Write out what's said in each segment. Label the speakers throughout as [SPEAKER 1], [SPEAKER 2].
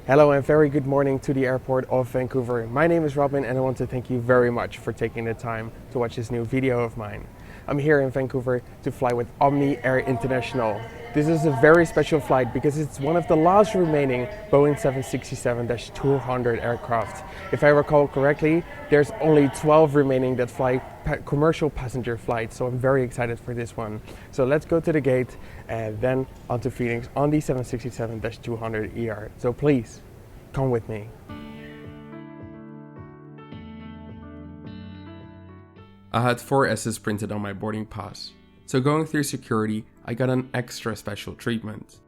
[SPEAKER 1] Hello and very good morning to the airport of Vancouver. My name is Robin and I want to thank you very much for taking the time to watch this new video of mine. I'm here in Vancouver to fly with Omni Air International. This is a very special flight because it's one of the last remaining Boeing 767-200 aircraft. If I recall correctly, there's only 12 remaining that fly commercial passenger flights, so I'm very excited for this one. So let's go to the gate and then on to Phoenix on the 767-200 ER. So please, come with me. I had 4 S's printed on my boarding pass, so going through security, I got an extra special treatment.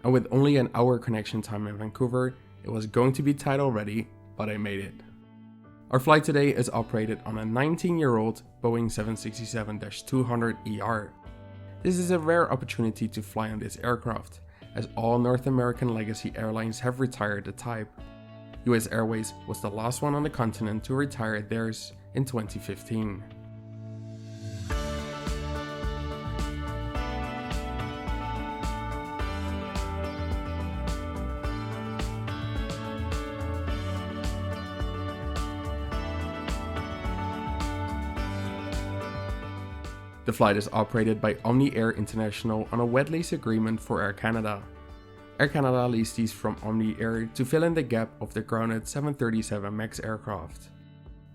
[SPEAKER 1] And with only an hour connection time in Vancouver, it was going to be tight already, but I made it. Our flight today is operated on a 19-year-old Boeing 767-200 ER. This is a rare opportunity to fly on this aircraft, as all North American legacy airlines have retired the type. US Airways was the last one on the continent to retire theirs in 2015. The flight is operated by Omni Air International on a wet lease agreement for Air Canada. Air Canada leased these from Omni Air to fill in the gap of the grounded 737 MAX aircraft.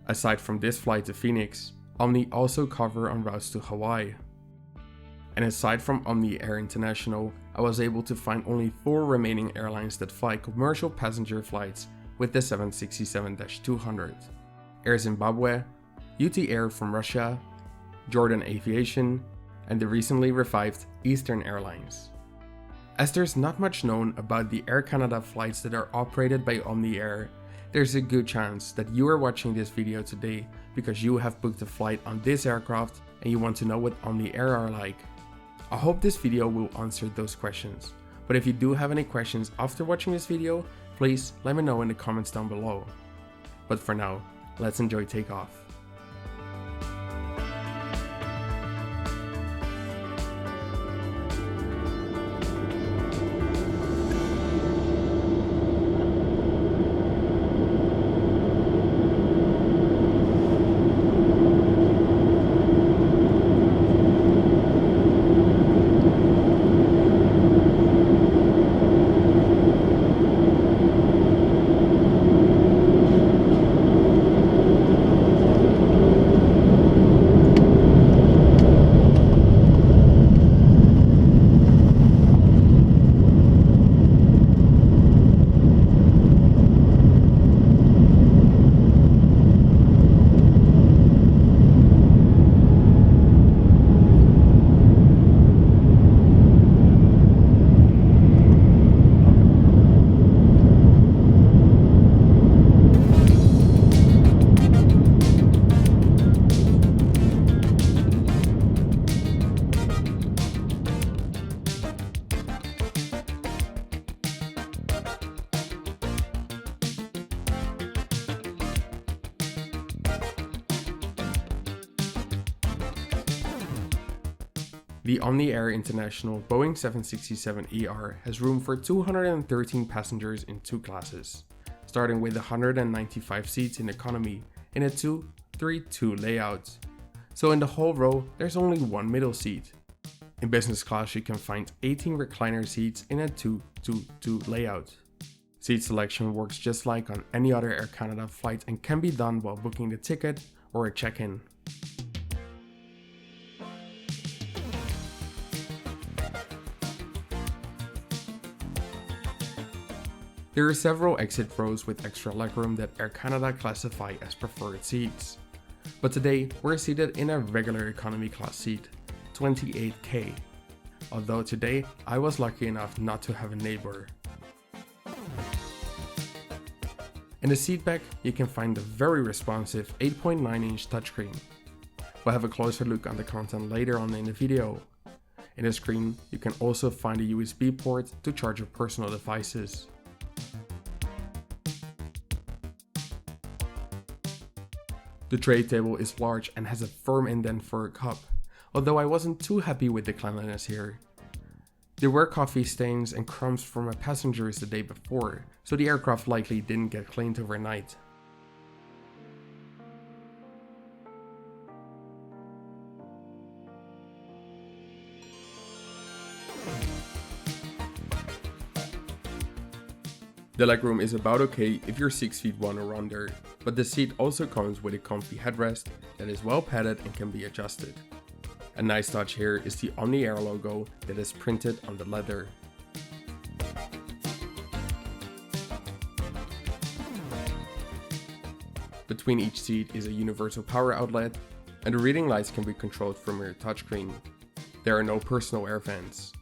[SPEAKER 1] Aside from this flight to Phoenix, Omni also cover on routes to Hawaii. And aside from Omni Air International, I was able to find only 4 remaining airlines that fly commercial passenger flights with the 767-200. Air Zimbabwe, UT Air from Russia, Jordan Aviation, and the recently revived Eastern Airlines. As there's not much known about the Air Canada flights that are operated by Omni Air, there's a good chance that you are watching this video today because you have booked a flight on this aircraft and you want to know what Omni Air are like. I hope this video will answer those questions, but if you do have any questions after watching this video, please let me know in the comments down below. But for now, let's enjoy takeoff. The Omni Air International Boeing 767ER has room for 213 passengers in 2 classes, starting with 195 seats in economy in a 2-3-2 layout. So in the whole row, there's only 1 middle seat. In business class, you can find 18 recliner seats in a 2-2-2 layout. Seat selection works just like on any other Air Canada flight and can be done while booking the ticket or a check-in. There are several exit rows with extra legroom that Air Canada classify as preferred seats. But today, we're seated in a regular economy class seat, 28K. Although today, I was lucky enough not to have a neighbor. In the seat back, you can find the very responsive 8.9-inch touchscreen. We'll have a closer look on the content later on in the video. In the screen, you can also find a USB port to charge your personal devices. The tray table is large and has a firm indent for a cup, although I wasn't too happy with the cleanliness here. There were coffee stains and crumbs from my passengers the day before, so the aircraft likely didn't get cleaned overnight. The legroom is about okay if you're 6 feet 1 or under, but the seat also comes with a comfy headrest that is well padded and can be adjusted. A nice touch here is the Omni Air logo that is printed on the leather. Between each seat is a universal power outlet, and the reading lights can be controlled from your touchscreen. There are no personal air vents.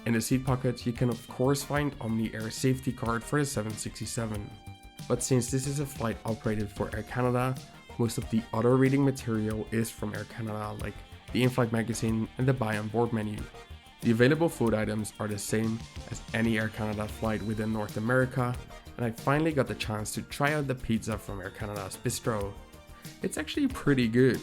[SPEAKER 1] In the seat pocket, you can of course find Omni Air safety card for the 767. But since this is a flight operated for Air Canada, most of the other reading material is from Air Canada, like the in-flight magazine and the buy on board menu. The available food items are the same as any Air Canada flight within North America, and I finally got the chance to try out the pizza from Air Canada's bistro. It's actually pretty good.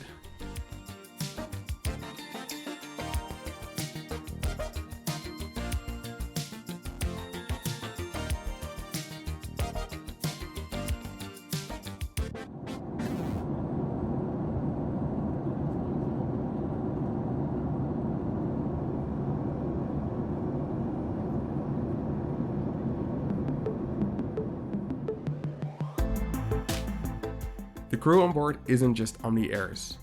[SPEAKER 1] The crew on board isn't just Omni Airs.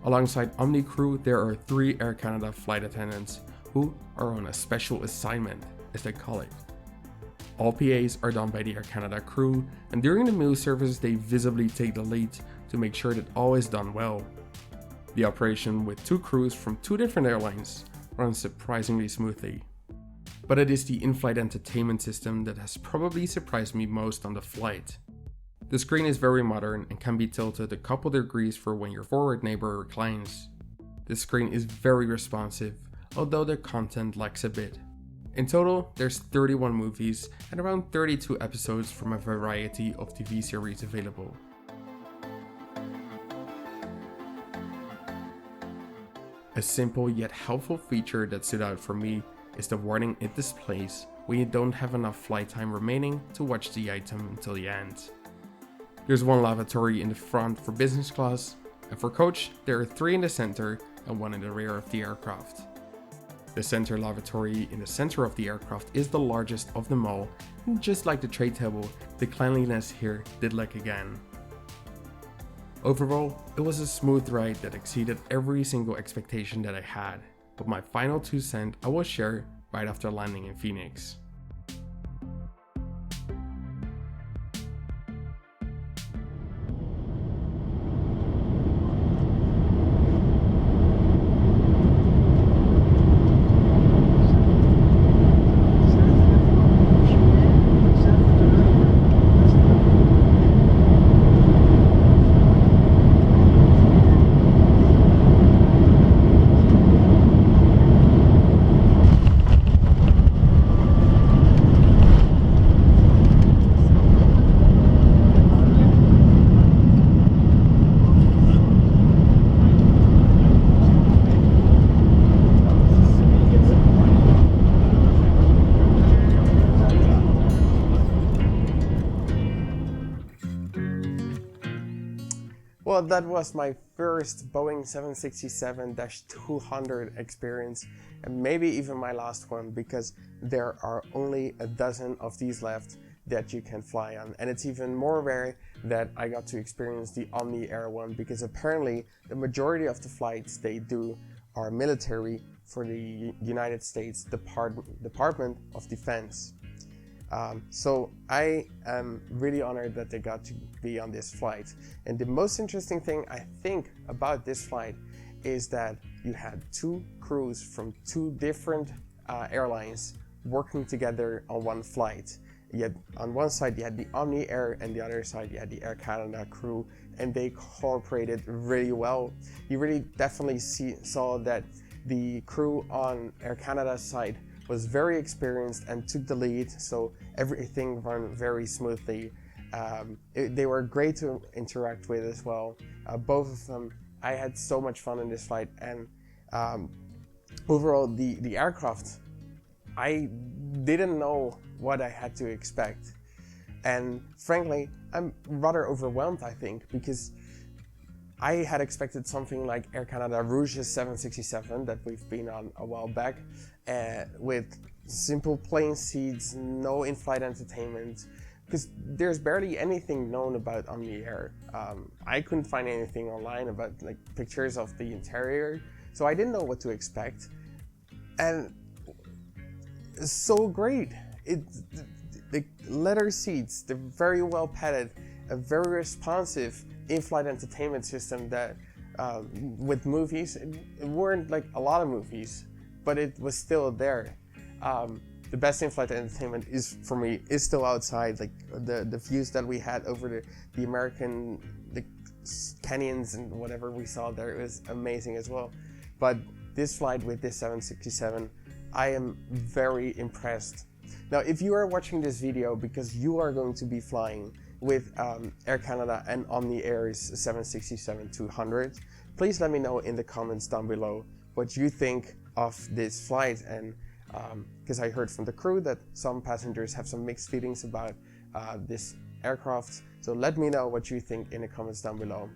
[SPEAKER 1] Alongside Omni crew, there are 3 Air Canada flight attendants who are on a special assignment, as they call it. All PAs are done by the Air Canada crew, and during the meal service they visibly take the lead to make sure that all is done well. The operation with 2 crews from 2 different airlines runs surprisingly smoothly. But it is the in-flight entertainment system that has probably surprised me most on the flight. The screen is very modern and can be tilted a couple degrees for when your forward neighbor reclines. The screen is very responsive, although the content lacks a bit. In total, there's 31 movies and around 32 episodes from a variety of TV series available. A simple yet helpful feature that stood out for me is the warning it displays when you don't have enough flight time remaining to watch the item until the end. There's 1 lavatory in the front for business class, and for coach there are 3 in the center and 1 in the rear of the aircraft. The center lavatory in the center of the aircraft is the largest of them all, and just like the tray table, the cleanliness here did lack again. Overall, it was a smooth ride that exceeded every single expectation that I had, but my final 2 cents I will share right after landing in Phoenix. Well, that was my first Boeing 767-200 experience, and maybe even my last one, because there are only a dozen of these left that you can fly on. And it's even more rare that I got to experience the Omni Air one, because apparently the majority of the flights they do are military for the United States Department of Defense. So I am really honored that they got to be on this flight. And the most interesting thing I think about this flight is that you had 2 crews from 2 different airlines working together on one flight. Yet on one side you had the Omni Air and the other side you had the Air Canada crew, and they cooperated really well. You really definitely saw that the crew on Air Canada's side was very experienced and took the lead, so everything ran very smoothly. They were great to interact with as well. Both of them
[SPEAKER 2] I had so much fun in this flight, and overall the aircraft, I didn't know what I had to expect. And frankly, I'm rather overwhelmed, I think, because I had expected something like Air Canada Rouge's 767 that we've been on a while back, with simple plain seats, no in-flight entertainment, because there's barely anything known about Omni Air. I couldn't find anything online about like pictures of the interior, so I didn't know what to expect. And it's so great. The leather seats, they're very well padded, a very responsive in-flight entertainment system that with movies, it weren't like a lot of movies, but it was still there. The best in-flight entertainment is, for me, is still outside. Like the views that we had over the American canyons and whatever we saw there, it was amazing as well. But this flight with this 767, I am very impressed. Now, if you are watching this video because you are going to be flying with Air Canada and Omni Air's 767-200, please let me know in the comments down below what you think of this flight. And because I heard from the crew that some passengers have some mixed feelings about this aircraft, so let me know what you think in the comments down below.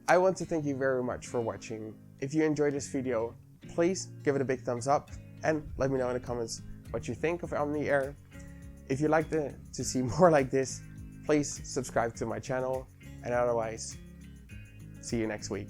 [SPEAKER 2] I want to thank you very much for watching. If you enjoyed this video, please give it a big thumbs up and let me know in the comments what you think of Omni Air. If you'd like to see more like this, please subscribe to my channel, and otherwise, see you next week.